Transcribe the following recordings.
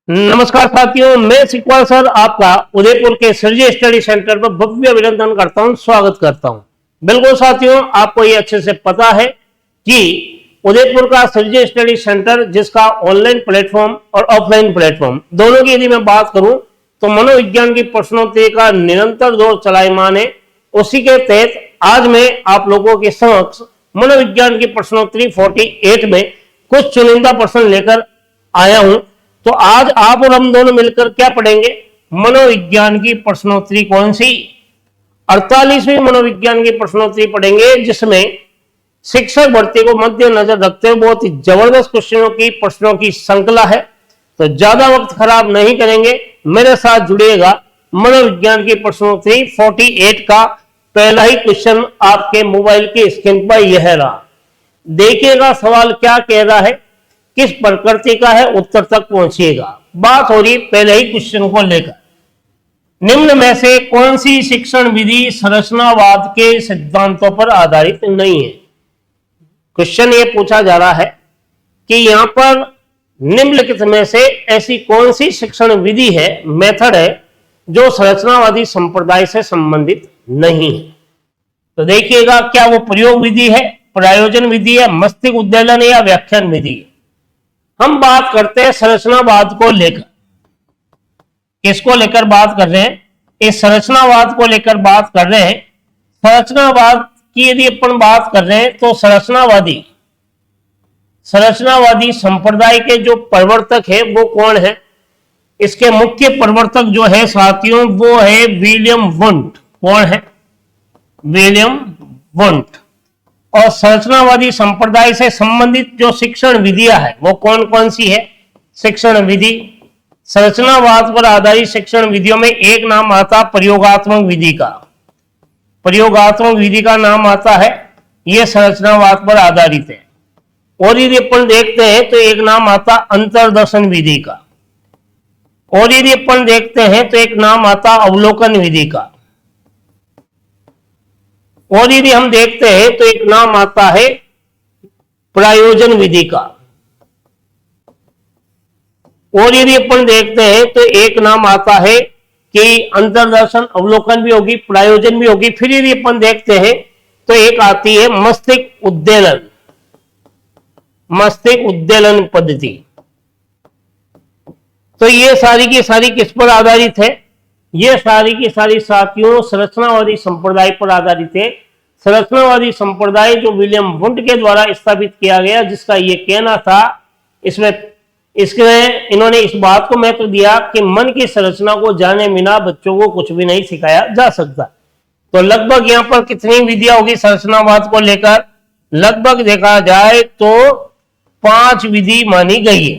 नमस्कार साथियों, मैं सिकवाल सर आपका उदयपुर के सर्जी स्टडी सेंटर पर भव्य अभिनंदन करता हूं, स्वागत करता हूं। बिल्कुल साथियों, आपको ये अच्छे से पता है कि उदयपुर का सर्जी स्टडी सेंटर, जिसका ऑनलाइन प्लेटफॉर्म और ऑफलाइन प्लेटफॉर्म दोनों की यदि मैं बात करूं तो मनोविज्ञान की प्रश्नोत्तरी का निरंतर दौर चलायमान है। उसी के तहत आज मैं आप लोगों के समक्ष मनोविज्ञान की प्रश्नोत्तरी 48 में कुछ चुनिंदा प्रश्न लेकर आया हूं। तो आज आप और हम दोनों मिलकर क्या पढ़ेंगे? मनोविज्ञान की प्रश्नोत्तरी कौन सी? 48वीं मनोविज्ञान की प्रश्नोत्तरी पढ़ेंगे, जिसमें शिक्षक भर्ती को मद्देनजर रखते हुए बहुत ही जबरदस्त प्रश्नों की श्रृंखला है। तो ज्यादा वक्त खराब नहीं करेंगे, मेरे साथ जुड़िएगा। मनोविज्ञान की प्रश्नोत्तरी 48 का पहला ही क्वेश्चन आपके मोबाइल की स्क्रीन पर यह रहा। देखिएगा सवाल क्या कह रहा है, किस प्रकृति का है, उत्तर तक पहुंचिएगा। बात हो रही पहले ही क्वेश्चन को लेकर। निम्न में से कौन सी शिक्षण विधि संरचनावाद के सिद्धांतों पर आधारित नहीं है? क्वेश्चन ये पूछा जा रहा है कि यहां पर निम्नलिखित में से ऐसी कौन सी शिक्षण विधि है, मेथड है, जो संरचनावादी संप्रदाय से संबंधित नहीं है। तो देखिएगा, क्या वो प्रयोग विधि है, प्रयोजन विधि है, मस्तिष्क उद्दीलन या व्याख्यान विधि है? हम बात करते हैं संरचनावाद को लेकर। किसको लेकर बात कर रहे हैं? इस संरचनावाद को लेकर बात कर रहे हैं। संरचनावाद की यदि अपन बात कर रहे हैं तो संरचनावादी संप्रदाय के जो प्रवर्तक है वो कौन है? इसके मुख्य प्रवर्तक जो है साथियों, वो है विलियम वुंट। कौन है? William Wundt. और संरचनावादी संप्रदाय से संबंधित जो शिक्षण विधियां है वो कौन कौन सी है? शिक्षण विधि, संरचनावाद पर आधारित शिक्षण विधियों में एक नाम आता प्रयोगात्मक विधि का। प्रयोगात्मक विधि का नाम आता है, यह संरचनावाद पर आधारित है। और यदि अपन देखते हैं तो एक नाम आता अंतर्दर्शन विधि का। और यदि अपन देखते हैं तो एक नाम आता अवलोकन विधि का। और यदि हम देखते हैं तो एक नाम आता है प्रयोजन विधि का। और यदि अपन देखते हैं तो एक नाम आता है कि अंतर्दर्शन, अवलोकन भी होगी, प्रयोजन भी होगी। फिर यदि अपन देखते हैं तो एक आती है मस्तिष्क उद्दीलन, मस्तिष्क उद्दीलन पद्धति। तो ये सारी की सारी किस पर आधारित है? ये सारी की सारी साथियों संरचनावादी संप्रदाय पर आधारित है। संरचनावादी संप्रदाय जो विलियम वुंट के द्वारा स्थापित किया गया, जिसका ये कहना था, इसमें इन्होंने इस बात को महत्व दिया कि मन की संरचना को जाने बिना बच्चों को कुछ भी नहीं सिखाया जा सकता। तो लगभग यहाँ पर कितनी विधियां होगी संरचनावाद को लेकर? लगभग देखा जाए तो 5 विधि मानी गई है।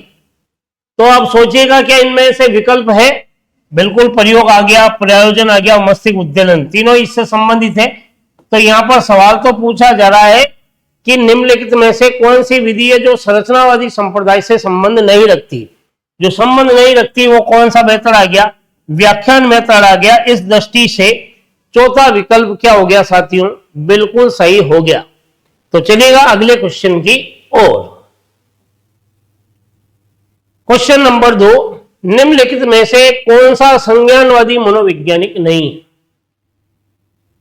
तो आप सोचिएगा क्या इनमें से विकल्प है? बिल्कुल, प्रयोग आ गया, प्रयोजन आ गया, मस्तिष्क उद्दीलन, तीनों इससे संबंधित है। तो यहां पर सवाल तो पूछा जा रहा है कि निम्नलिखित में से कौन सी विधि है जो संरचनावादी संप्रदाय से संबंध नहीं रखती? जो संबंध नहीं रखती वो कौन सा मेथड आ गया? व्याख्यान मेथड आ गया। इस दृष्टि से चौथा विकल्प क्या हो गया साथियों? बिल्कुल सही हो गया। तो चलिएगा अगले क्वेश्चन की ओर। क्वेश्चन नंबर 2, निम्नलिखित में से कौन सा संज्ञानवादी मनोवैज्ञानिक नहीं है?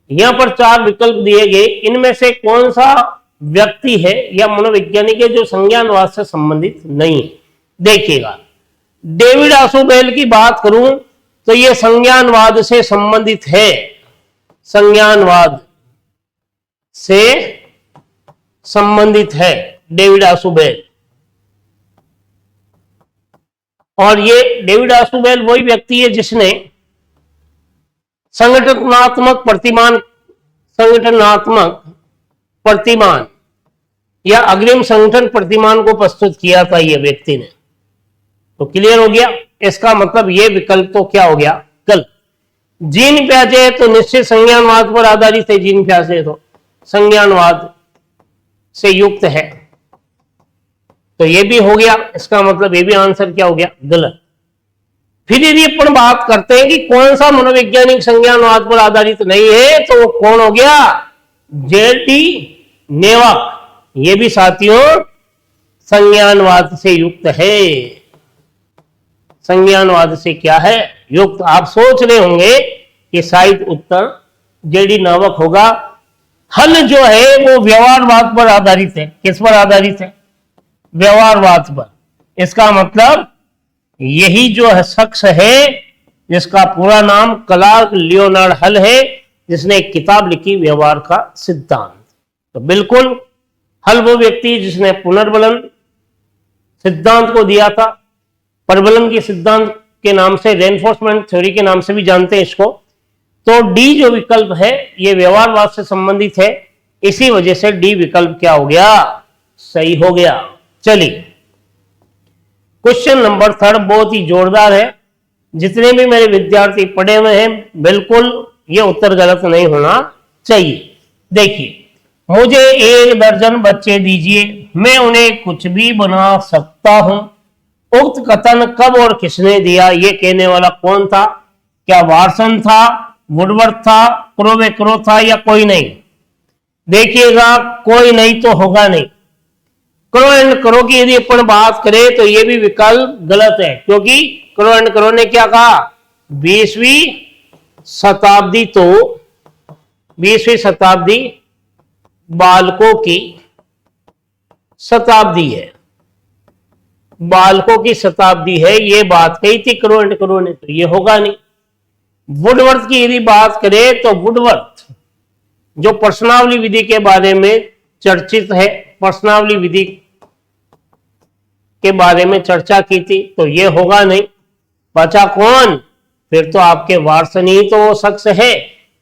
यहां पर 4 विकल्प दिए गए, इनमें से कौन सा व्यक्ति है या मनोवैज्ञानिक है जो संज्ञानवाद से संबंधित नहीं है? देखिएगा, डेविड आशुबेल की बात करूं तो यह संज्ञानवाद से संबंधित है। संज्ञानवाद से संबंधित है डेविड आशुबेल। और ये डेविड आशुबेल वही व्यक्ति है जिसने संगठनात्मक प्रतिमान या अग्रिम संगठन प्रतिमान को प्रस्तुत किया था ये व्यक्ति ने। तो क्लियर हो गया, इसका मतलब ये विकल्प तो क्या हो गया? गलत। जीन प्याजे तो निश्चित संज्ञानवाद पर आधारित है। जीन प्याजे तो संज्ञानवाद से युक्त है, तो ये भी हो गया। इसका मतलब ये भी आंसर क्या हो गया? गलत। फिर यदि अपन बात करते हैं कि कौन सा मनोवैज्ञानिक संज्ञानवाद पर आधारित नहीं है, तो वो कौन हो गया? जेटी नेवाक। ये भी साथियों संज्ञानवाद से युक्त है। संज्ञानवाद से क्या है युक्त। आप सोच रहे होंगे कि शायद उत्तर जेडी नावक होगा। हल जो है वो व्यवहारवाद पर आधारित है। किस पर आधारित है? व्यवहारवाद पर। इसका मतलब यही जो है शख्स है जिसका पूरा नाम क्लार्क लियोनार्ड हल है, जिसने एक किताब लिखी व्यवहार का सिद्धांत। तो बिल्कुल हल वो व्यक्ति जिसने पुनर्बलन सिद्धांत को दिया था। प्रबलन के सिद्धांत के नाम से, रेनफोर्समेंट थ्योरी के नाम से भी जानते हैं इसको। तो डी जो विकल्प है ये व्यवहारवाद से संबंधित है, इसी वजह से डी विकल्प क्या हो गया? सही हो गया। चलिए क्वेश्चन नंबर 3 बहुत ही जोरदार है। जितने भी मेरे विद्यार्थी पढ़े हुए हैं बिल्कुल ये उत्तर गलत नहीं होना चाहिए। देखिए, मुझे 1 दर्जन बच्चे दीजिए, मैं उन्हें कुछ भी बना सकता हूं। उक्त कथन कब और किसने दिया? ये कहने वाला कौन था? क्या वाटसन था, वुडवर्थ था, क्रो था या कोई नहीं? देखिएगा कोई नहीं तो होगा नहीं। क्रो एंड क्रो की यदि अपन बात करें तो ये भी विकल्प गलत है, क्योंकि क्रो एंड क्रो ने क्या कहा? 20वीं शताब्दी, तो 20वीं शताब्दी बालकों की शताब्दी है, बालकों की शताब्दी है, ये बात कही थी क्रो एंड क्रो ने, तो ये होगा नहीं। वुडवर्थ की यदि बात करें तो वुडवर्थ जो प्रश्नावली विधि के बारे में चर्चित है, प्रश्नावली विधि के बारे में चर्चा की थी, तो ये होगा नहीं। बचा कौन? फिर तो आपके वाटसन ही तो वो शख्स है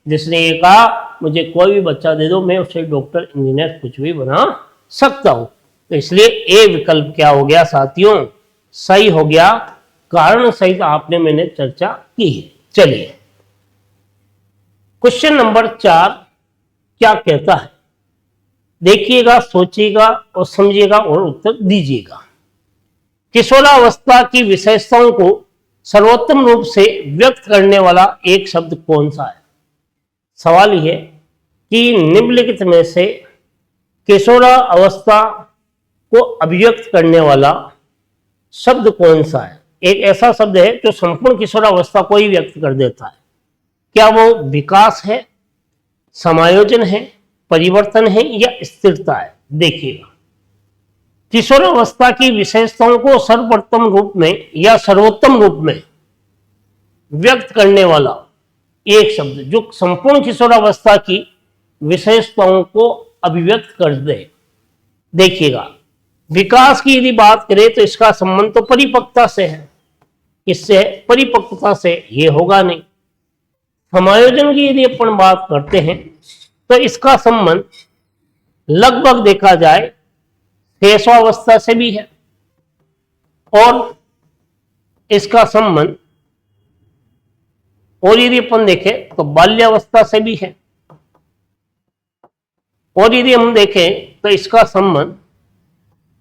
जिसने ये कहा मुझे कोई भी बच्चा दे दो, मैं उसे डॉक्टर, इंजीनियर कुछ भी बना सकता हूं। तो इसलिए ए विकल्प क्या हो गया साथियों? सही हो गया। कारण सहित आपने मैंने चर्चा की है। चलिए क्वेश्चन नंबर 4 क्या कहता है? देखिएगा, सोचिएगा और समझिएगा और उत्तर दीजिएगा। किशोरावस्था की विशेषताओं को सर्वोत्तम रूप से व्यक्त करने वाला एक शब्द कौन सा है? सवाल यह है कि निम्नलिखित में से किशोरावस्था को अभिव्यक्त करने वाला शब्द कौन सा है? एक ऐसा शब्द है जो संपूर्ण किशोरावस्था को ही व्यक्त कर देता है। क्या वो विकास है, समायोजन है, परिवर्तन है या स्थिरता है? देखिएगा, किशोरावस्था की विशेषताओं को सर्वोत्तम रूप में या सर्वोत्तम रूप में व्यक्त करने वाला एक शब्द जो संपूर्ण किशोरावस्था की विशेषताओं को अभिव्यक्त कर दे। देखिएगा, विकास की यदि बात करें तो इसका संबंध तो परिपक्वता से है, इससे परिपक्वता से ये होगा नहीं। समायोजन की यदि अपन बात करते हैं तो इसका संबंध लगभग देखा जाए शेषावस्था से भी है, और इसका संबंध और यदि अपन देखें तो बाल्यावस्था से भी है, और यदि हम देखें तो इसका संबंध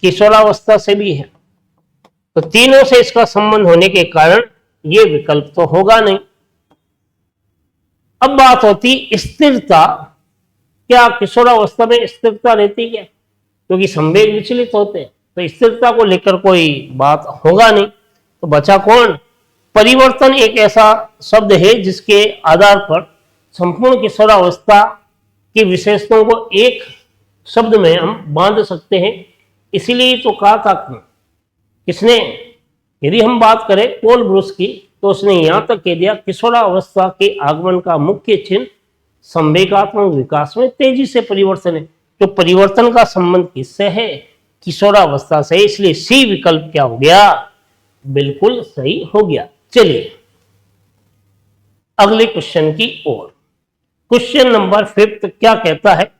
किशोरावस्था से भी है। तो तीनों से इसका संबंध होने के कारण यह विकल्प तो होगा नहीं। अब बात होती स्थिरता। क्या किशोरावस्था में स्थिरता रहती है? क्योंकि संवेग विचलित होते हैं, तो स्थिरता को लेकर कोई बात होगा नहीं। तो बचा कौन? परिवर्तन एक ऐसा शब्द है जिसके आधार पर संपूर्ण किशोरावस्था की विशेषताओं को एक शब्द में हम बांध सकते हैं। इसीलिए तो कहा था किसने, यदि हम बात करें पॉल ब्रूस की, तो उसने यहां तक कह दिया किशोरावस्था के आगमन का मुख्य चिन्ह संवेगात्मक विकास में तेजी से परिवर्तन है। तो परिवर्तन का संबंध किससे है? किशोरावस्था से। इसलिए सी विकल्प क्या हो गया? बिल्कुल सही हो गया। चलिए अगले क्वेश्चन की ओर। क्वेश्चन नंबर 5 क्या कहता है?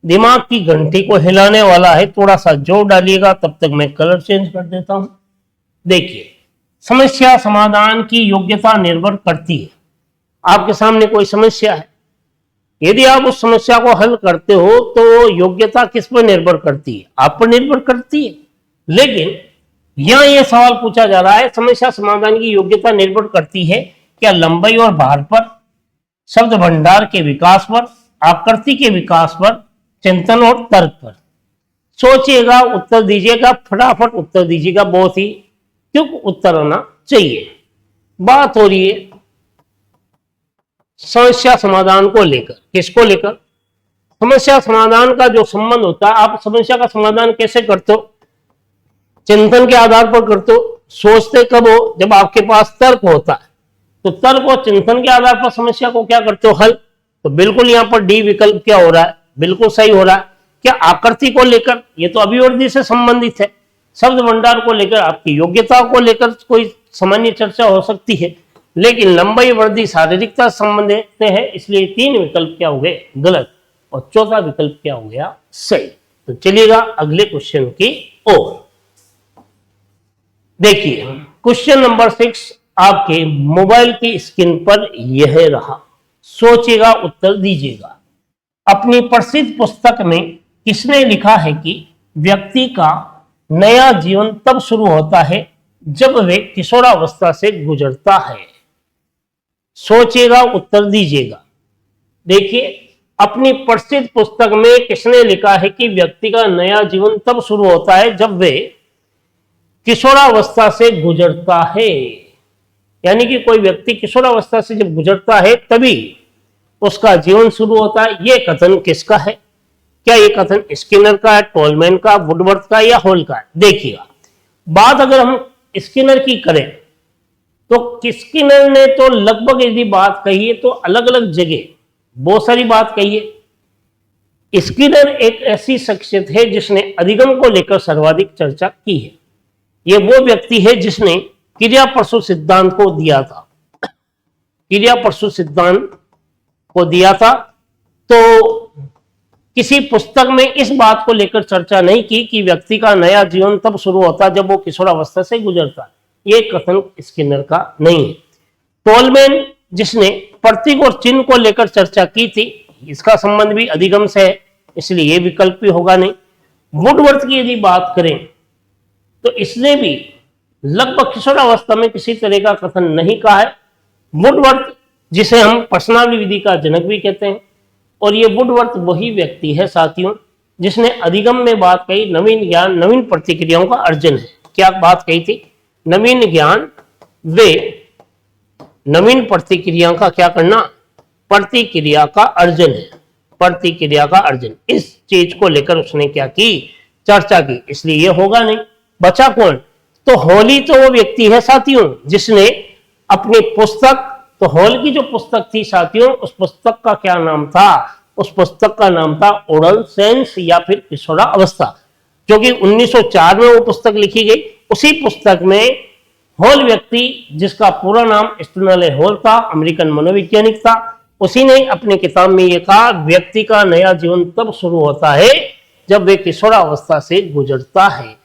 दिमाग की घंटी को हिलाने वाला है, थोड़ा सा जोर डालिएगा, तब तक मैं कलर चेंज कर देता हूं। देखिए, समस्या समाधान की योग्यता निर्भर करती है। आपके सामने कोई समस्या है, यदि आप उस समस्या को हल करते हो तो योग्यता किस पर निर्भर करती है? आप पर निर्भर करती है। लेकिन यहां यह सवाल पूछा जा रहा है, समस्या समाधान की योग्यता निर्भर करती है क्या लंबाई और भार पर, शब्द भंडार के विकास पर, आकृति के विकास पर, चिंतन और तर्क पर? सोचिएगा, उत्तर दीजिएगा, फटाफट उत्तर दीजिएगा। बहुत ही क्योंकि उत्तर होना चाहिए। बात हो रही है समस्या समाधान को लेकर। किसको लेकर? समस्या समाधान का जो संबंध होता है, आप समस्या का समाधान कैसे करते हो? चिंतन के आधार पर करते हो। सोचते कब हो? जब आपके पास तर्क होता है। तो तर्क और चिंतन के आधार पर समस्या को क्या करते हो? हल। तो बिल्कुल यहां पर डी विकल्प क्या हो रहा है? बिल्कुल सही हो रहा है। क्या आकृति को लेकर? ये तो अभिवर्धी से संबंधित है। शब्द भंडार को लेकर, आपकी योग्यता को लेकर कोई सामान्य चर्चा हो सकती है, लेकिन लंबाई वृद्धि शारीरिकता संबंधित है, इसलिए 3 विकल्प क्या हो गए? गलत। और चौथा विकल्प क्या हो गया? सही। तो चलिएगा अगले क्वेश्चन की ओर। देखिए क्वेश्चन नंबर 6 आपके मोबाइल की स्क्रीन पर यह रहा। सोचिएगा, उत्तर दीजिएगा। अपनी प्रसिद्ध पुस्तक में किसने लिखा है कि व्यक्ति का नया जीवन तब शुरू होता है जब वे किशोरावस्था से गुजरता है? सोचिएगा, उत्तर दीजिएगा। देखिए, अपनी प्रसिद्ध पुस्तक में किसने लिखा है कि व्यक्ति का नया जीवन तब शुरू होता है जब वे किशोरावस्था से गुजरता है। यानी कि कोई व्यक्ति किशोरावस्था से जब गुजरता है तभी उसका जीवन शुरू होता है। यह कथन किसका है? क्या यह कथन स्किनर का है, टोलमैन का, वुडवर्थ का या हॉल का है? देखिएगा, बात अगर हम स्किनर की करें तो स्किनर ने तो लगभग यदि बात कही है तो अलग अलग जगह बहुत सारी बात कही है। स्किनर एक ऐसी शख्सियत है जिसने अधिगम को लेकर सर्वाधिक चर्चा की है। यह वो व्यक्ति है जिसने क्रिया परसु सिद्धांत को दिया था। क्रिया परसु सिद्धांत को दिया था। तो किसी पुस्तक में इस बात को लेकर चर्चा नहीं की कि व्यक्ति का नया जीवन तब शुरू होता जब वो किशोरावस्था से गुजरता है। यह कथन स्किनर का नहीं है। टोलमैन जिसने प्रतीक और चिन्ह को लेकर चर्चा की थी, इसका संबंध भी अधिगम से है, इसलिए यह विकल्प भी होगा नहीं। वुडवर्थ की यदि बात करें तो इसने भी लगभग किशोरावस्था में किसी तरह का कथन नहीं कहा है। वुडवर्थ जिसे हम प्रश्नावली विधि का जनक भी कहते हैं, और ये वुडवर्थ वही व्यक्ति है साथियों जिसने अधिगम में बात कही नवीन ज्ञान नवीन प्रतिक्रियाओं का अर्जन है। क्या बात कही थी? नवीन ज्ञान वे नवीन प्रतिक्रिया का क्या करना? प्रतिक्रिया का अर्जन है। प्रतिक्रिया का अर्जन, इस चीज को लेकर उसने क्या की? चर्चा की। इसलिए यह होगा नहीं। बचा कौन? तो हॉल ही तो वो व्यक्ति है साथियों जिसने अपनी पुस्तक, तो हॉल की जो पुस्तक थी साथियों, उस पुस्तक का क्या नाम था? उस पुस्तक का नाम था एडोलसेंस या फिर किशोरावस्था, जो कि 1904 में वो पुस्तक लिखी गई। उसी पुस्तक में हॉल व्यक्ति, जिसका पूरा नाम स्टैनले हॉल था, अमेरिकन मनोवैज्ञानिक था, उसी ने अपनी किताब में यह कहा व्यक्ति का नया जीवन तब शुरू होता है जब वे किशोरावस्था से गुजरता है।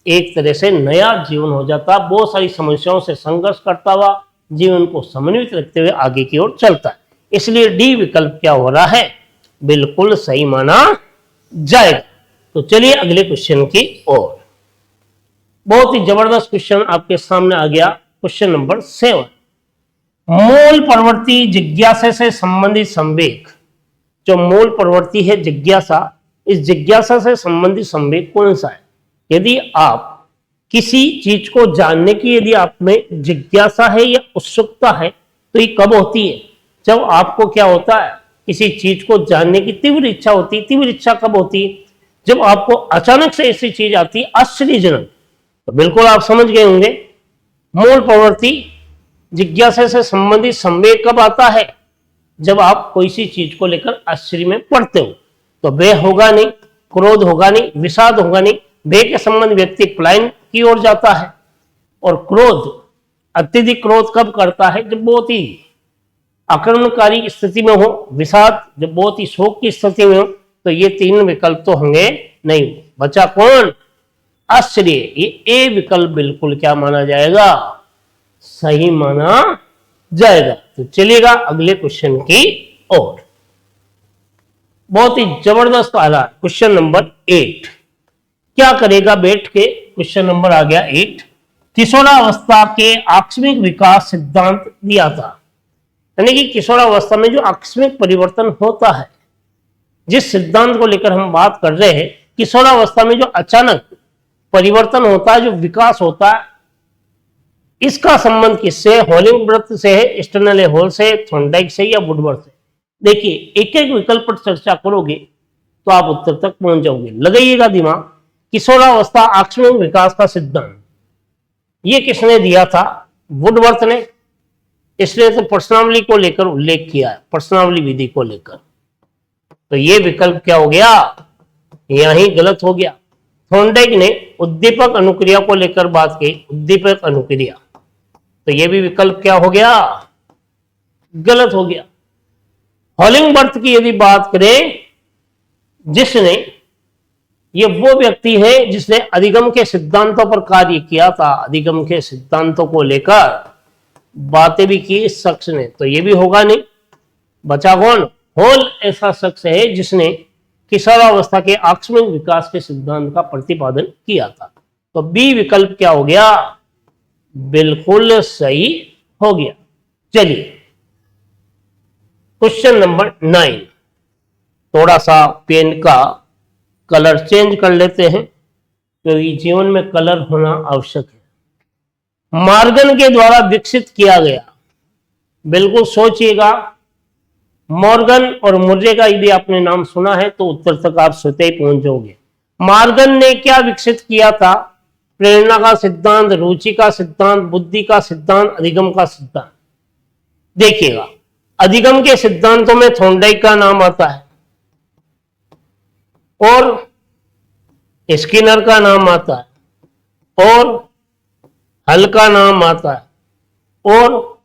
एक तरह से नया जीवन हो जाता, बहुत सारी समस्याओं से संघर्ष करता हुआ जीवन को समन्वित रखते हुए आगे की ओर चलता है। इसलिए डी विकल्प क्या हो रहा है? बिल्कुल सही माना जाएगा। तो चलिए अगले क्वेश्चन की ओर। बहुत ही जबरदस्त क्वेश्चन आपके सामने आ गया। क्वेश्चन नंबर 7, मूल प्रवृत्ति जिज्ञासा से संबंधित संवेग। जो मूल प्रवृत्ति है जिज्ञासा, इस जिज्ञासा से संबंधित संवेग कौन सा है? यदि आप किसी चीज को जानने की यदि आप में जिज्ञासा है या उत्सुकता है तो ये कब होती है? जब आपको क्या होता है? किसी चीज को जानने की तीव्र इच्छा होती है। तीव्र इच्छा कब होती है? जब आपको अचानक से ऐसी चीज आती है आश्चर्यजनक। तो बिल्कुल आप समझ गए होंगे, मूल प्रवृत्ति जिज्ञासा से संबंधित संवेग कब आता है? जब आप कोई सी चीज को लेकर आश्चर्य में पड़ते हो। तो भय होगा नहीं, क्रोध होगा नहीं, विषाद होगा नहीं। भय के संबंध व्यक्ति पलायन की ओर जाता है, और क्रोध, अत्यधिक क्रोध कब करता है? जब बहुत ही आक्रमणकारी स्थिति में हो। विषाद जब बहुत ही शोक की स्थिति में हो। तो ये 3 विकल्प तो होंगे नहीं। बचा कौन? आश्चर्य। ये ए विकल्प बिल्कुल क्या माना जाएगा? सही माना जाएगा। तो चलिएगा अगले क्वेश्चन की ओर। बहुत ही जबरदस्त आ रहा है क्वेश्चन नंबर 8। क्या करेगा बैठ के? क्वेश्चन नंबर आ गया 8। किशोरावस्था के आकस्मिक विकास सिद्धांत दिया था। यानी कि किशोरावस्था में जो आकस्मिक परिवर्तन होता है, जिस सिद्धांत को लेकर हम बात कर रहे हैं, किशोरावस्था में जो अचानक परिवर्तन होता है, जो विकास होता है, इसका संबंध किससे? होलिंगबर्थ से है, स्टर्नले हॉल से, थॉर्नडाइक से या वुडवर्थ से? देखिए एक एक विकल्प पर चर्चा करोगे तो आप उत्तर तक पहुंच जाओगे। लगाइएगा दिमाग। किशोरावस्था आकस्मिक विकास का सिद्धांत ये किसने दिया था? वुडवर्थ ने। इसने तो प्रश्नावली को लेकर उल्लेख किया है, प्रश्नावली विधि को लेकर। तो ये विकल्प क्या हो गया? यही गलत हो गया। थॉर्नडाइक ने उद्दीपक अनुक्रिया को लेकर बात की, उद्दीपक अनुक्रिया, तो ये भी विकल्प क्या हो गया? गलत हो गया। होलिंगबर्थ की यदि बात करें, जिसने, ये वो व्यक्ति है जिसने अधिगम के सिद्धांतों पर कार्य किया था, अधिगम के सिद्धांतों को लेकर बातें भी की इस शख्स ने, तो ये भी होगा नहीं। बचा कौन? हॉल ऐसा शख्स है जिसने किशोरावस्था के आकस्मिक विकास के सिद्धांत का प्रतिपादन किया था। तो बी विकल्प क्या हो गया? बिल्कुल सही हो गया। चलिए क्वेश्चन नंबर 9, थोड़ा सा पेन का कलर चेंज कर लेते हैं क्योंकि जीवन में कलर होना आवश्यक है। मॉर्गन के द्वारा विकसित किया गया, बिल्कुल सोचिएगा। मॉर्गन और मुर्रे का यदि आपने नाम सुना है तो उत्तर तक आप स्वतः ही पहुंच जाओगे। मॉर्गन ने क्या विकसित किया था? प्रेरणा का सिद्धांत, रुचि का सिद्धांत, बुद्धि का सिद्धांत, अधिगम का सिद्धांत। देखिएगा अधिगम के सिद्धांतों में थॉर्नडाइक का नाम आता है और स्किनर का नाम आता है और हल का नाम आता है और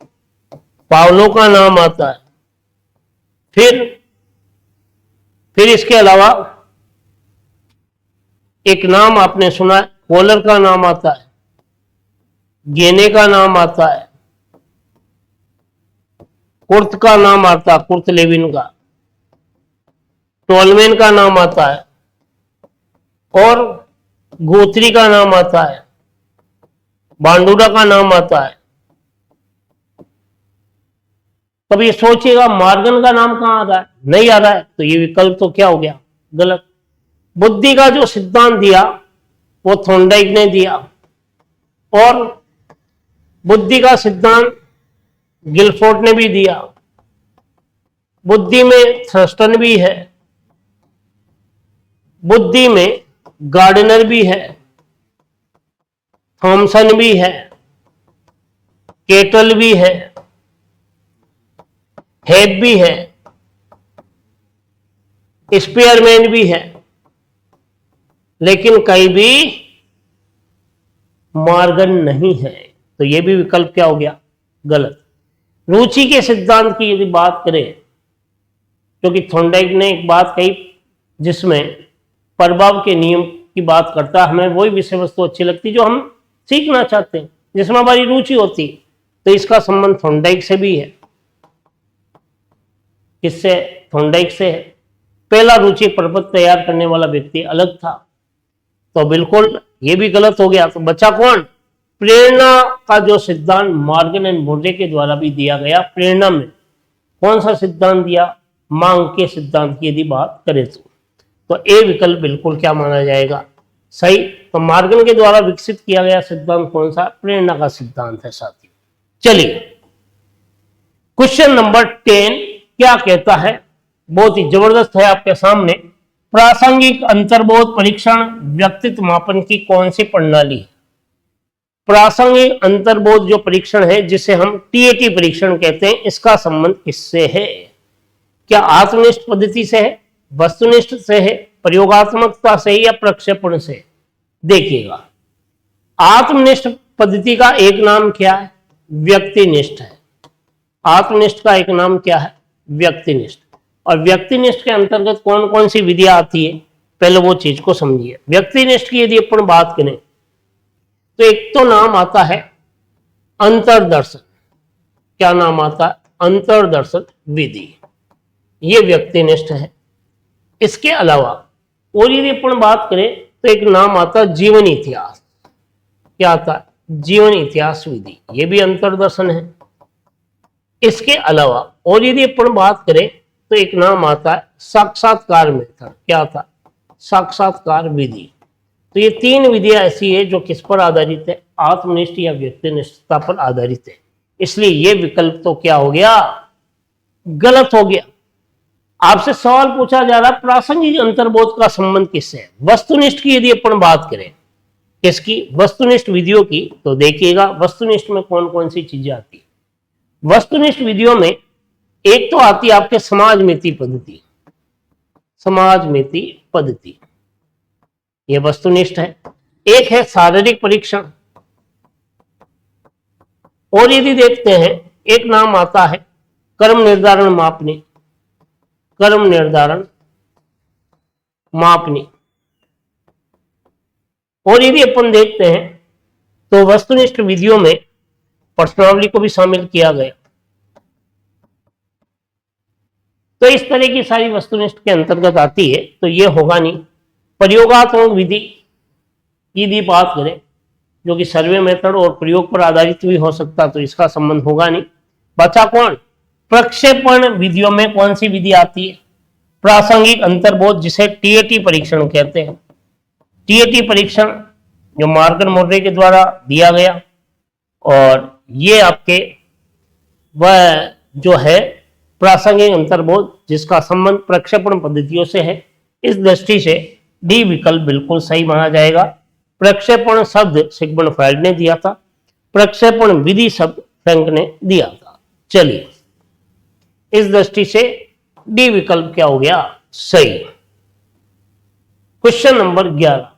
पावलो का नाम आता है। फिर इसके अलावा एक नाम आपने सुना है, कोलर का नाम आता है, गेने का नाम आता है, कुर्त का नाम आता है, कुर्त लेविन का, टोलमेन का नाम आता है और गोत्री का नाम आता है, बांडुरा का नाम आता है। तब ये सोचिएगा मॉर्गन का नाम कहां आ रहा है? नहीं आ रहा है, तो ये विकल्प तो क्या हो गया? गलत। बुद्धि का जो सिद्धांत दिया वो थॉर्नडाइक ने दिया और बुद्धि का सिद्धांत गिलफोर्ड ने भी दिया। बुद्धि में थ्रस्टन भी है, बुद्धि में गार्डनर भी है, थॉमसन भी है, केटल भी है, हेब भी है, स्पेयरमैन भी है, लेकिन कहीं भी मॉर्गन नहीं है। तो यह भी विकल्प क्या हो गया? गलत। रुचि के सिद्धांत की यदि बात करें, क्योंकि थॉर्नडाइक ने एक बात कही जिसमें प्रभाव के नियम की बात करता है, हमें वही विषय वस्तु अच्छी लगती जो हम सीखना चाहते हैं, जिसमें हमारी रुचि होती, तो इसका संबंध थॉर्नडाइक से भी है। किससे? थॉर्नडाइक से है। पहला रुचि प्रपत्र तैयार करने वाला व्यक्ति अलग था, तो बिल्कुल ये भी गलत हो गया। तो बचा कौन? प्रेरणा का जो सिद्धांत मॉर्गन एंड मुर्रे के द्वारा भी दिया गया। प्रेरणा में कौन सा सिद्धांत दिया? मांग के सिद्धांत की यदि बात करें तो ए विकल्प बिल्कुल क्या माना जाएगा? सही। तो मॉर्गन के द्वारा विकसित किया गया सिद्धांत कौन सा? प्रेरणा का सिद्धांत है साथियों। चलिए क्वेश्चन नंबर 10 क्या कहता है? बहुत ही जबरदस्त है आपके सामने। प्रासंगिक अंतर्बोध परीक्षण व्यक्तित्व मापन की कौन सी प्रणाली है? प्रासंगिक अंतर्बोध जो परीक्षण है जिसे हम टीएटी परीक्षण कहते हैं, इसका संबंध किससे है? क्या आत्मनिष्ठ पद्धति से है, वस्तुनिष्ठ से है, प्रयोगात्मकता से या प्रक्षेपण से? देखिएगा आत्मनिष्ठ पद्धति का एक नाम क्या है? व्यक्तिनिष्ठ है। आत्मनिष्ठ का एक नाम क्या है? व्यक्तिनिष्ठ। और व्यक्तिनिष्ठ के अंतर्गत कौन कौन सी विधियां आती है, पहले वो चीज को समझिए। व्यक्तिनिष्ठ की यदि अपन बात करें तो एक तो नाम आता है अंतर्दर्शन। क्या नाम आता है? अंतर्दर्शन विधि, ये व्यक्तिनिष्ठ है। इसके अलावा और यदि अपन बात करें तो एक नाम आता है जीवन इतिहास। क्या आता है? जीवन इतिहास विधि, ये भी अंतर्दर्शन है। इसके अलावा और यदि अपन बात करें तो एक नाम आता है साक्षात्कार मेथड। क्या आता है? साक्षात्कार विधि, तो तो ये 3 विधियां ऐसी है जो किस पर आधारित है, आत्मनिष्ठ या व्यक्तिनिष्ठता पर आधारित है। इसलिए ये विकल्प तो क्या हो गया, गलत हो गया। आपसे सवाल पूछा जा रहा प्रासंगिक अंतर्बोध का संबंध किससे है। वस्तुनिष्ठ की यदि अपन बात करें, किसकी, वस्तुनिष्ठ विधियों की, तो देखिएगा वस्तुनिष्ठ में कौन कौन सी चीजें आती है। वस्तुनिष्ठ विधियों में एक तो आती है आपके समाजमिति पद्धति, समाजमिति पद्धति, यह वस्तुनिष्ठ है। एक है शारीरिक परीक्षण, और यदि देखते हैं एक नाम आता है कर्म निर्धारण मापनी, कर्म निर्धारण मापनी। और यदि अपन देखते हैं तो वस्तुनिष्ठ विधियों में प्रश्नावली को भी शामिल किया गया। तो इस तरह की सारी वस्तुनिष्ठ के अंतर्गत आती है, तो ये होगा नहीं। प्रयोगात्मक विधि की यदि बात करें, जो कि सर्वे मेथड और प्रयोग पर आधारित भी हो सकता, तो इसका संबंध होगा नहीं। बचा कौन, प्रक्षेपण विधियों में कौन सी विधि आती है, प्रासंगिक अंतर्बोध, जिसे टीएटी परीक्षण कहते हैं। टीएटी परीक्षण जो मार्गन मोर्रे के द्वारा दिया गया, और ये आपके वह जो है प्रासंगिक अंतर्बोध जिसका संबंध प्रक्षेपण पद्धतियों से है। इस दृष्टि से डी विकल्प बिल्कुल सही माना जाएगा। प्रक्षेपण शब्द सिगमंड फ्राइड ने दिया था, प्रक्षेपण विधि शब्द फ्रैंक ने दिया था। चलिए, इस दृष्टि से डी विकल्प क्या हो गया, सही। क्वेश्चन नंबर 11,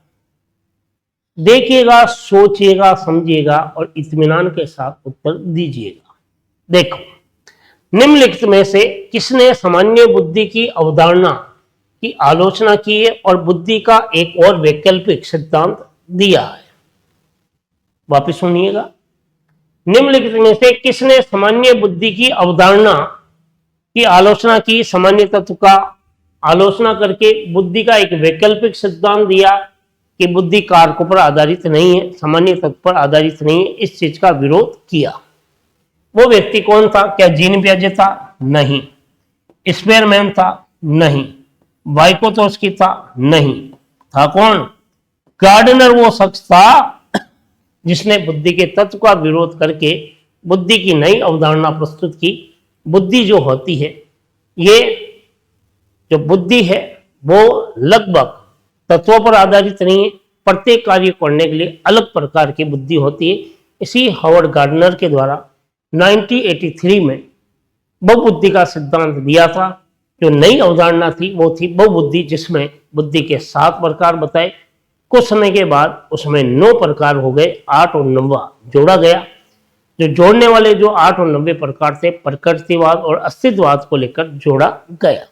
देखिएगा, सोचिएगा, समझिएगा और इत्मीनान के साथ उत्तर दीजिएगा। देखो, निम्नलिखित में से किसने सामान्य बुद्धि की अवधारणा की आलोचना की है और बुद्धि का एक और वैकल्पिक सिद्धांत दिया है। वापिस सुनिएगा, निम्नलिखित में से किसने सामान्य बुद्धि की अवधारणा की आलोचना की, सामान्य तत्व का आलोचना करके बुद्धि का एक वैकल्पिक सिद्धांत दिया कि बुद्धि कारकों पर आधारित नहीं है, सामान्य तत्व पर आधारित नहीं है, इस चीज का विरोध किया। वो व्यक्ति कौन था, क्या जीन पियाजे था, नहीं। स्पेयरमैन था, नहीं। वाइकोतोस्की था, नहीं। था कौन, गार्डनर वो शख्स था जिसने बुद्धि के तत्व का विरोध करके बुद्धि की नई अवधारणा प्रस्तुत की। बुद्धि जो होती है, ये जो बुद्धि है वो लगभग तत्वों पर आधारित नहीं है, प्रत्येक कार्य करने के लिए अलग प्रकार की बुद्धि होती है। इसी हावर्ड गार्डनर के द्वारा 1983 में बहुबुद्धि का सिद्धांत दिया था। जो नई अवधारणा थी वो थी बहुबुद्धि, जिसमें बुद्धि के 7 प्रकार बताए। कुछ समय के बाद उसमें 9 प्रकार हो गए, 8 और 9 जोड़ा गया। जो जोड़ने वाले जो 8 और 9 प्रकार थे, प्रकृतिवाद और अस्तित्ववाद को लेकर जोड़ा गया।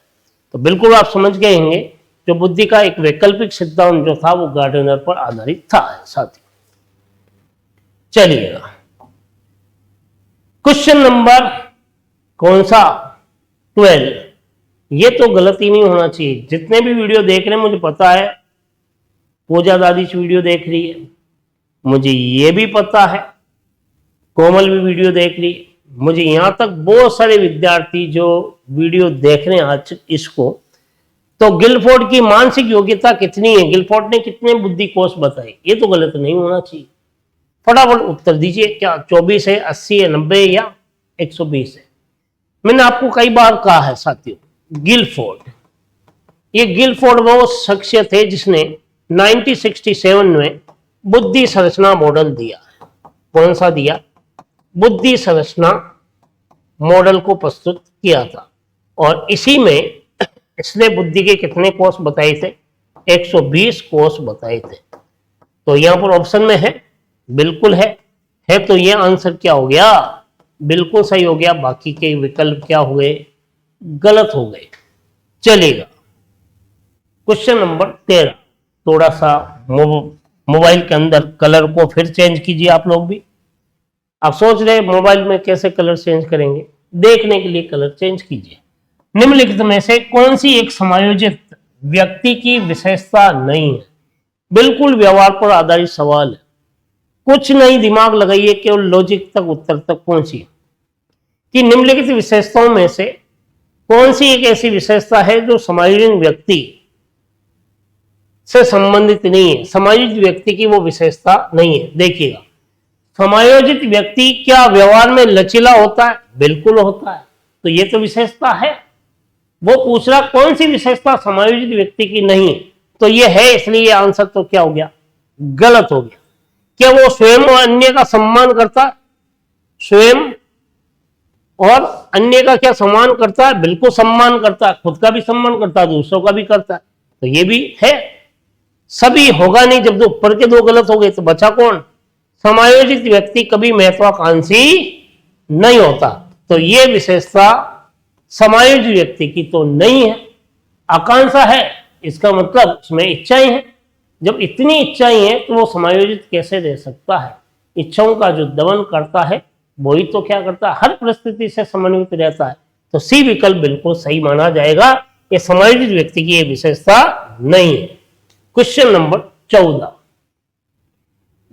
तो बिल्कुल आप समझ गए होंगे, जो बुद्धि का एक वैकल्पिक सिद्धांत जो था वो गार्डनर पर आधारित था। साथी, चलिएगा, क्वेश्चन नंबर कौन सा, 12। ये तो गलती नहीं होना चाहिए। जितने भी वीडियो देख रहे हैं, मुझे पता है पूजा दादी वीडियो देख रही है, मुझे ये भी पता है कोमल भी वीडियो देख रही है, मुझे यहां तक बहुत सारे विद्यार्थी जो वीडियो देख रहे हैं आज इसको। तो गिलफोर्ड की मानसिक योग्यता कितनी है, गिलफोर्ड ने कितने बुद्धि कोष बताए, ये तो गलत नहीं होना चाहिए। फटाफट उत्तर दीजिए, क्या 24 है, 80 है, 90 या 120 है। मैंने आपको कई बार कहा है साथियों, गिलफोर्ड, ये गिलफोर्ड वो शख्सियत है जिसने 1967 में बुद्धि संरचना मॉडल दिया। कौन सा दिया, बुद्धि संरचना मॉडल को प्रस्तुत किया था। और इसी में इसने बुद्धि के कितने कोष बताए थे, 120 कोष बताए थे। तो यहां पर ऑप्शन में है, बिल्कुल है तो ये आंसर क्या हो गया, बिल्कुल सही हो गया। बाकी के विकल्प क्या हो गए, गलत हो गए। चलेगा, क्वेश्चन नंबर 13। थोड़ा सा मोबाइल के अंदर कलर को फिर चेंज कीजिए। आप लोग भी आप सोच रहे मोबाइल में कैसे कलर चेंज करेंगे, देखने के लिए कलर चेंज कीजिए। निम्नलिखित में से कौन सी एक समायोजित व्यक्ति की विशेषता नहीं है। बिल्कुल व्यवहार पर आधारित सवाल है, कुछ नहीं दिमाग लगाइए, केवल लॉजिक तक उत्तर तक पहुंचिए कि निम्नलिखित विशेषताओं में से कौन सी एक ऐसी विशेषता है जो समायोजन व्यक्ति से संबंधित नहीं है, समायोजित व्यक्ति की वो विशेषता नहीं है। देखिएगा, समायोजित व्यक्ति क्या व्यवहार में लचीला होता है? बिल्कुल होता है, तो ये तो विशेषता है। वो पूछ रहा कौन सी विशेषता समायोजित व्यक्ति की नहीं है, तो ये है, इसलिए ये आंसर तो क्या हो गया? गलत हो गया। क्या वो स्वयं और अन्य का सम्मान करता है? स्वयं और अन्य का क्या सम्मान करता है? बिल्कुल सम्मान करता है, खुद का भी सम्मान करता है, दूसरों का भी करता है, तो ये भी है। सभी होगा नहीं, जब ऊपर के दो गलत हो गए तो बचा कौन? समायोजित व्यक्ति कभी महत्वाकांक्षी नहीं होता, तो ये विशेषता समायोजित व्यक्ति की तो नहीं है। आकांक्षा है, इसका मतलब उसमें इच्छाएं हैं। जब इतनी इच्छाएं हैं तो वो समायोजित कैसे रह सकता है? इच्छाओं का जो दमन करता है वही तो क्या करता है? हर परिस्थिति से समन्वित रहता है, तो सी विकल्प बिल्कुल सही माना जाएगा। ये समायोजित व्यक्ति की ये विशेषता नहीं है। क्वेश्चन नंबर 14,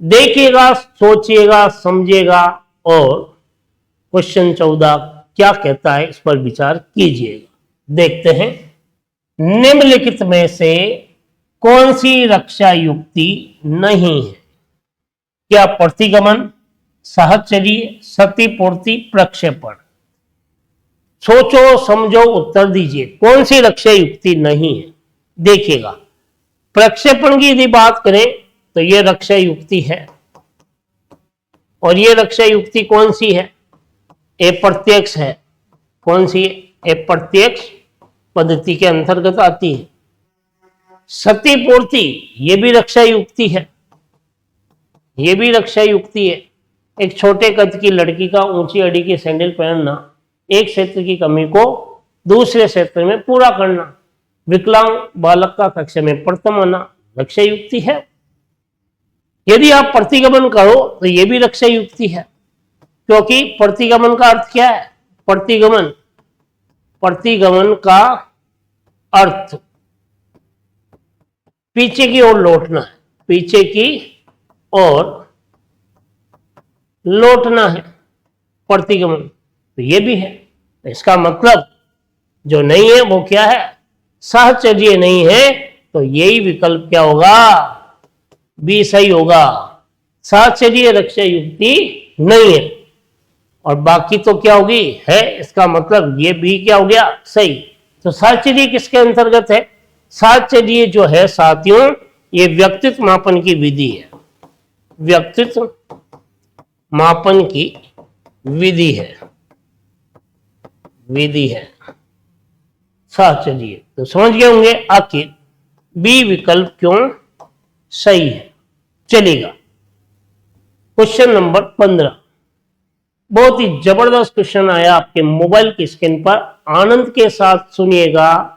देखिएगा, सोचिएगा, समझिएगा और क्वेश्चन 14 क्या कहता है इस पर विचार कीजिएगा। देखते हैं, निम्नलिखित में से कौन सी रक्षा युक्ति नहीं है? क्या प्रतिगमन, साहचर्य, सतीपूर्ति, प्रक्षेपण? सोचो, समझो, उत्तर दीजिए, कौन सी रक्षा युक्ति नहीं है? देखिएगा, प्रक्षेपण की यदि बात करें तो यह रक्षा युक्ति है, और यह रक्षा युक्ति कौन सी है? अप्रत्यक्ष है। कौन सी? अप्रत्यक्ष पद्धति के अंतर्गत आती है। सतीपूर्ति, यह भी रक्षा युक्ति है, यह भी रक्षा युक्ति है। एक छोटे कद की लड़की का ऊंची अड़ी की सैंडल पहनना, एक क्षेत्र की कमी को दूसरे क्षेत्र में पूरा करना, विकलांग बालक का कक्षा में प्रथम आना, रक्षा युक्ति है। यदि आप प्रतिगमन करो तो यह भी रक्षा युक्ति है, क्योंकि प्रतिगमन का अर्थ क्या है? प्रतिगमन, प्रतिगमन का अर्थ पीछे की ओर लौटना है, पीछे की ओर लौटना है प्रतिगमन, तो ये भी है। इसका मतलब जो नहीं है वो क्या है? साहचर्य नहीं है, तो यही विकल्प क्या होगा? बी सही होगा। साहचर्य रक्षा युक्ति नहीं है, और बाकी तो क्या होगी? है। इसका मतलब ये भी क्या हो गया? सही। तो साहचर्य किसके अंतर्गत है? साहचर्य जो है साथियों, ये व्यक्तित्व मापन की विधि है, व्यक्तित्व मापन की विधि है, विधि है साहचर्य। तो समझ गए होंगे आखिर बी विकल्प क्यों सही है। चलेगा, क्वेश्चन नंबर 15, बहुत ही जबरदस्त क्वेश्चन आया आपके मोबाइल की स्क्रीन पर। आनंद के साथ सुनिएगा,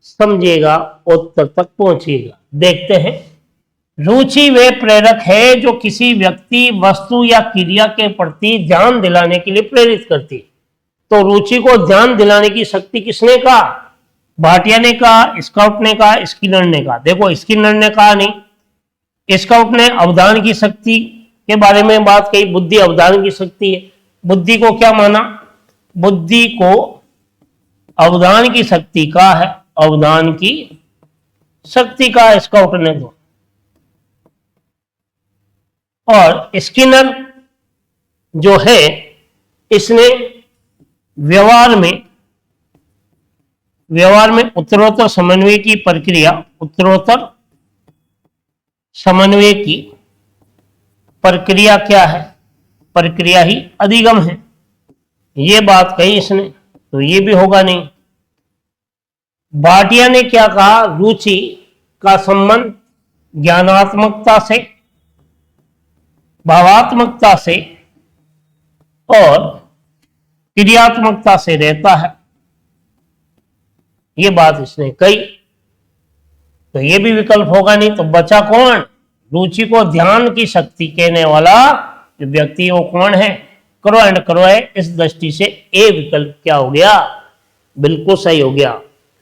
समझिएगा, उत्तर तक पहुंचिएगा। देखते हैं, रुचि वे प्रेरक है जो किसी व्यक्ति, वस्तु या क्रिया के प्रति ध्यान दिलाने के लिए प्रेरित करती। तो रुचि को ध्यान दिलाने की शक्ति किसने कहा? भाटिया ने कहा, स्काउट ने कहा, स्किनर ने कहा? देखो, स्किनर ने कहा नहीं, स्काउट ने अवधान की शक्ति के बारे में बात कही। बुद्धि अवधान की शक्ति है। बुद्धि को क्या माना? बुद्धि को अवधान की शक्ति का है, अवधान की शक्ति का स्काउट ने दो। और स्किनर जो है, इसने व्यवहार में उत्तरोत्तर समन्वय की प्रक्रिया, उत्तरोत्तर समन्वय की प्रक्रिया क्या है? प्रक्रिया ही अधिगम है, ये बात कही इसने, तो ये भी होगा नहीं। भाटिया ने क्या कहा? रुचि का संबंध ज्ञानात्मकता से, भावात्मकता से और क्रियात्मकता से रहता है, ये बात इसने कही, तो ये भी विकल्प होगा नहीं। तो बचा कौन? रुचि को ध्यान की शक्ति कहने वाला जो व्यक्ति वो कौन है? क्रो एंड क्रो है। इस दृष्टि से ए विकल्प क्या हो गया? बिल्कुल सही हो गया,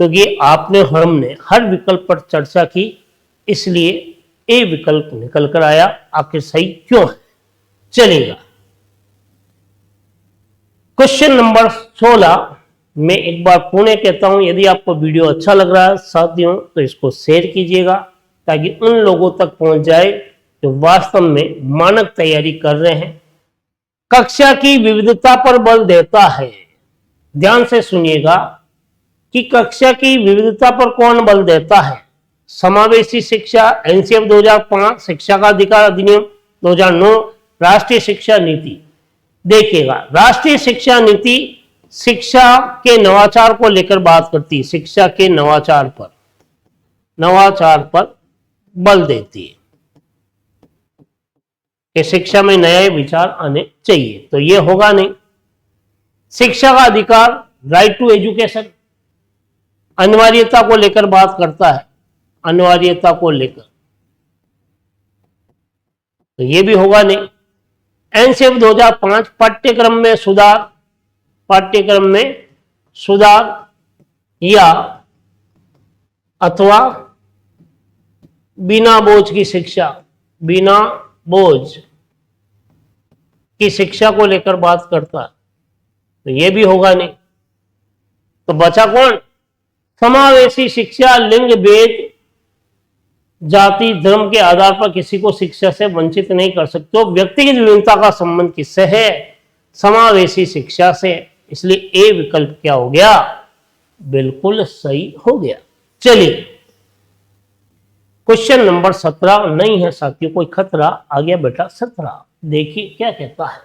क्योंकि हमने हर विकल्प पर चर्चा की, इसलिए ए विकल्प निकल कर आया। आखिर सही क्यों है? चलेगा, क्वेश्चन नंबर 16 मैं एक बार पुनः कहता हूं, यदि आपको वीडियो अच्छा लग रहा है साथियों तो इसको शेयर कीजिएगा, ताकि उन लोगों तक पहुंच जाए जो वास्तव में मानक तैयारी कर रहे हैं। कक्षा की विविधता पर बल देता है। ध्यान से सुनिएगा कि कक्षा की विविधता पर कौन बल देता है। समावेशी शिक्षा, एनसीएफ 2005, शिक्षा का अधिकार अधिनियम 2009, राष्ट्रीय शिक्षा नीति। देखिएगा, राष्ट्रीय शिक्षा नीति शिक्षा के नवाचार को लेकर बात करती है। शिक्षा के नवाचार पर बल देती है कि शिक्षा में नए विचार आने चाहिए, तो ये होगा नहीं। शिक्षा का अधिकार, राइट टू एजुकेशन, अनिवार्यता को लेकर बात करता है, अनिवार्यता को लेकर, तो ये भी होगा नहीं। एनसीएफ 2005, पाठ्यक्रम में सुधार या अथवा बिना बोझ की शिक्षा, बिना बोझ की शिक्षा को लेकर बात करता है, तो ये भी होगा नहीं। तो बचा कौन? समावेशी शिक्षा, लिंग भेद, जाति, धर्म के आधार पर किसी को शिक्षा से वंचित नहीं कर सकते हो। व्यक्तिगत विभिन्नता का संबंध किससे है? समावेशी शिक्षा से। इसलिए ए विकल्प क्या हो गया? बिल्कुल सही हो गया। चलिए, क्वेश्चन नंबर 17 नहीं है साथियों, कोई खतरा आ गया बेटा। 17 देखिए क्या कहता है।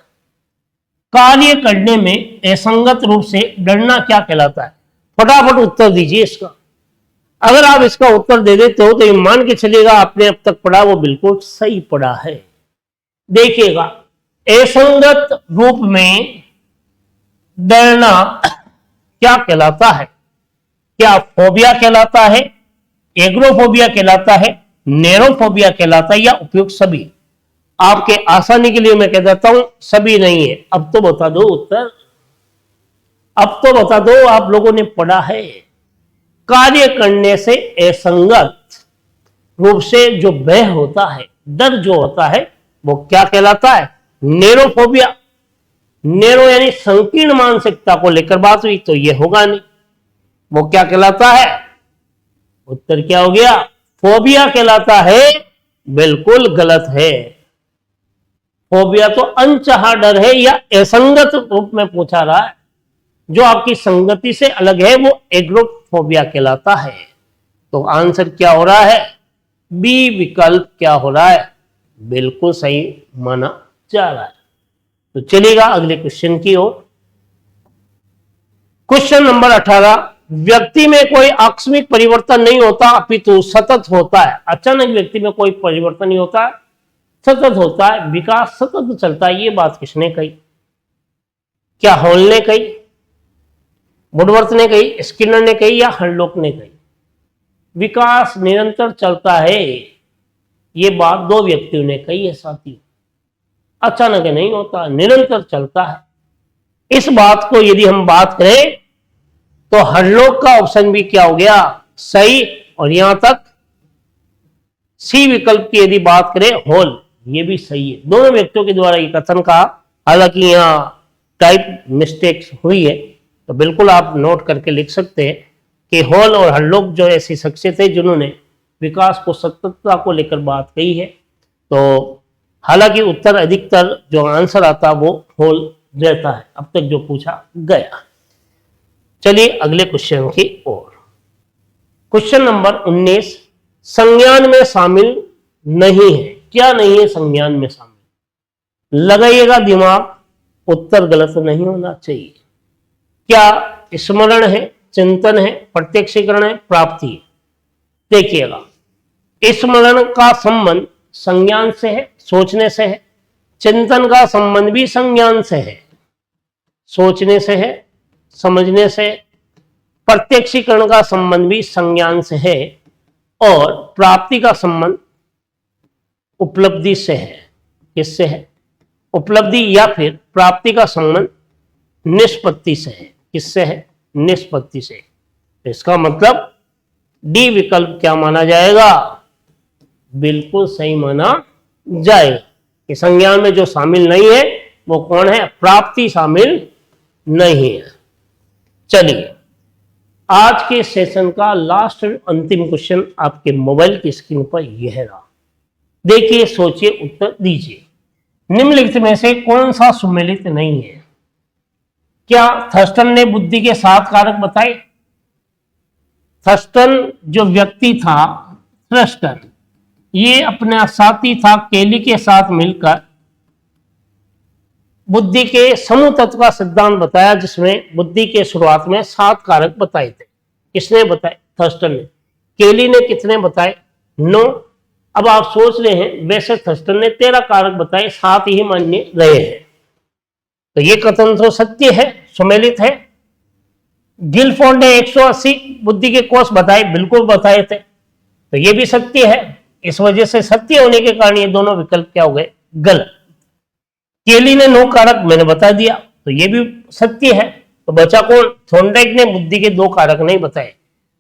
कार्य करने में असंगत रूप से डरना क्या कहलाता है? फटाफट उत्तर दीजिए इसका। अगर आप इसका उत्तर दे देते हो तो ये मान के चलिएगा आपने अब तक पढ़ा वो बिल्कुल सही पढ़ा है। देखिएगा, असंगत रूप में डरना क्या कहलाता है? क्या फोबिया कहलाता है, एग्रोफोबिया कहलाता है, नेरोफोबिया कहलाता है, या उपयुक्त सभी? आपके आसानी के लिए मैं कह देता हूं सभी नहीं है। अब तो बता दो उत्तर, अब तो बता दो, आप लोगों ने पढ़ा है। कार्य करने से असंगत रूप से जो भय होता है, डर जो होता है, वो क्या कहलाता है? नेरोफोबिया। नेरो यानी संकीर्ण मानसिकता को लेकर बात हुई, तो ये होगा नहीं। वो क्या कहलाता है? उत्तर क्या हो गया? फोबिया कहलाता है। बिल्कुल गलत है। फोबिया तो अनचाहा डर है या असंगत रूप में पूछा रहा है, जो आपकी संगति से अलग है, वो एग्रोफोबिया कहलाता है। तो आंसर क्या हो रहा है? बी विकल्प क्या हो रहा है? बिल्कुल सही माना जा रहा है। तो चलिएगा अगले क्वेश्चन की ओर। क्वेश्चन नंबर 18, व्यक्ति में कोई आकस्मिक परिवर्तन नहीं होता अपितु सतत होता है। अचानक व्यक्ति में कोई परिवर्तन नहीं होता, सतत होता है, विकास सतत चलता है। ये बात किसने कही? क्या हॉल ने कही, वुडवर्थ ने कही, स्किनर ने कही, या हरलोक ने कही? विकास निरंतर चलता है, ये बात दो व्यक्तियों ने कही है साथियों। अचानक नहीं होता, निरंतर चलता है। इस बात को यदि हम बात करें तो हरलोक का ऑप्शन भी क्या हो गया? सही। और यहां तक सी विकल्प की यदि बात करें, हॉल, ये भी सही है। दोनों व्यक्तियों के द्वारा ये कथन कहा, हालांकि यहां टाइप मिस्टेक्स हुई है, तो बिल्कुल आप नोट करके लिख सकते हैं कि हॉल और हरलोक जो ऐसी शख्सियत है जिन्होंने विकास को सततता को लेकर बात कही है। तो हालांकि उत्तर अधिकतर जो आंसर आता वो हॉल रहता है, अब तक जो पूछा गया। चलिए अगले क्वेश्चन की ओर। क्वेश्चन नंबर 19, संज्ञान में शामिल नहीं है। क्या नहीं है संज्ञान में शामिल? लगाइएगा दिमाग, उत्तर गलत नहीं होना चाहिए। क्या स्मरण है, चिंतन है, प्रत्यक्षीकरण है, प्राप्ति है? देखिएगा, स्मरण का संबंध संज्ञान से है, सोचने से है। चिंतन का संबंध भी संज्ञान से है, सोचने से है, समझने से। प्रत्यक्षीकरण का संबंध भी संज्ञान से है, और प्राप्ति का संबंध उपलब्धि से है। किससे है? उपलब्धि या फिर प्राप्ति का संबंध निष्पत्ति से है। किससे है? निष्पत्ति से। इसका मतलब डी विकल्प क्या माना जाएगा? बिल्कुल सही माना जाएगा कि संज्ञान में जो शामिल नहीं है वो कौन है? प्राप्ति शामिल नहीं है। चलिए आज के सेशन का लास्ट अंतिम क्वेश्चन आपके मोबाइल की स्क्रीन पर यह रहा। देखिए, सोचिए, उत्तर दीजिए। निम्नलिखित में से कौन सा सुमेलित नहीं है? क्या थर्स्टन ने बुद्धि के 7 कारक बताए? थर्स्टन जो व्यक्ति था, थर्स्टन, ये अपना साथी था केली के साथ मिलकर बुद्धि के समूह तत्व का सिद्धांत बताया, जिसमें बुद्धि के शुरुआत में 7 कारक बताए थे। किसने बताए? थर्स्टन ने। केली ने कितने बताए? 9। अब आप सोच रहे हैं, वैसे थर्स्टन ने 13 कारक बताए, 7 ही मान्य रहे हैं। तो ये कथन तो सत्य है, सुमेलित है। गिलफोर्ड ने 180 बुद्धि के कोष बताए, बिल्कुल बताए थे, तो ये भी सत्य है। इस वजह से सत्य होने के कारण ये दोनों विकल्प क्या हो गए? गलत। केली ने 9 कारक मैंने बता दिया, तो ये भी सत्य है। तो बचा कौन? थॉर्नडाइक ने बुद्धि के 2 कारक नहीं बताए।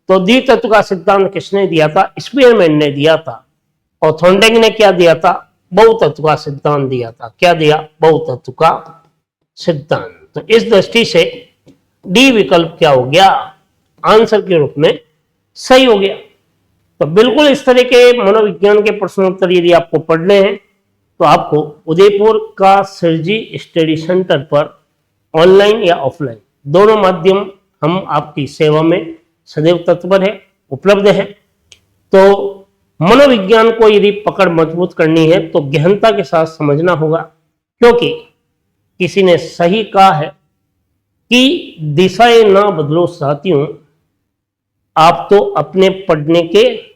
तो द्वितत्व का सिद्धांत किसने दिया था? स्पीयरमैन ने दिया था। और थॉर्नडाइक ने क्या दिया था? बहुतत्व का सिद्धांत दिया था। क्या दिया? बहुतत्व का सिद्धांत। तो इस दृष्टि से डी विकल्प क्या हो गया? आंसर के रूप में सही हो गया। तो बिल्कुल इस तरह के मनोविज्ञान के प्रश्नोत्तर यदि आपको पढ़ने हैं तो आपको उदयपुर का सरजी स्टडी सेंटर पर ऑनलाइन या ऑफलाइन दोनों माध्यम हम आपकी सेवा में सदैव तत्पर है, उपलब्ध है। तो मनोविज्ञान को यदि पकड़ मजबूत करनी है तो गहनता के साथ समझना होगा, क्योंकि किसी ने सही कहा है कि दिशाएं ना बदलो साथियों, आप तो अपने पढ़ने के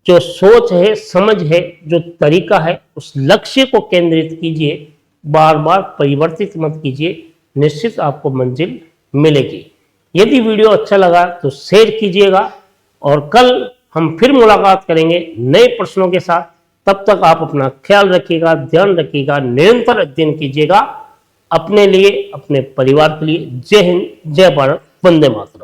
जो सोच है, समझ है, जो तरीका है, उस लक्ष्य को केंद्रित कीजिए, बार बार परिवर्तित मत कीजिए, निश्चित आपको मंजिल मिलेगी। यदि वीडियो अच्छा लगा तो शेयर कीजिएगा और कल हम फिर मुलाकात करेंगे नए प्रश्नों के साथ। तब तक आप अपना ख्याल रखिएगा, ध्यान रखिएगा, निरंतर अध्ययन कीजिएगा अपने लिए, अपने परिवार के लिए। जय हिंद, जय भारत, वंदे मातरम।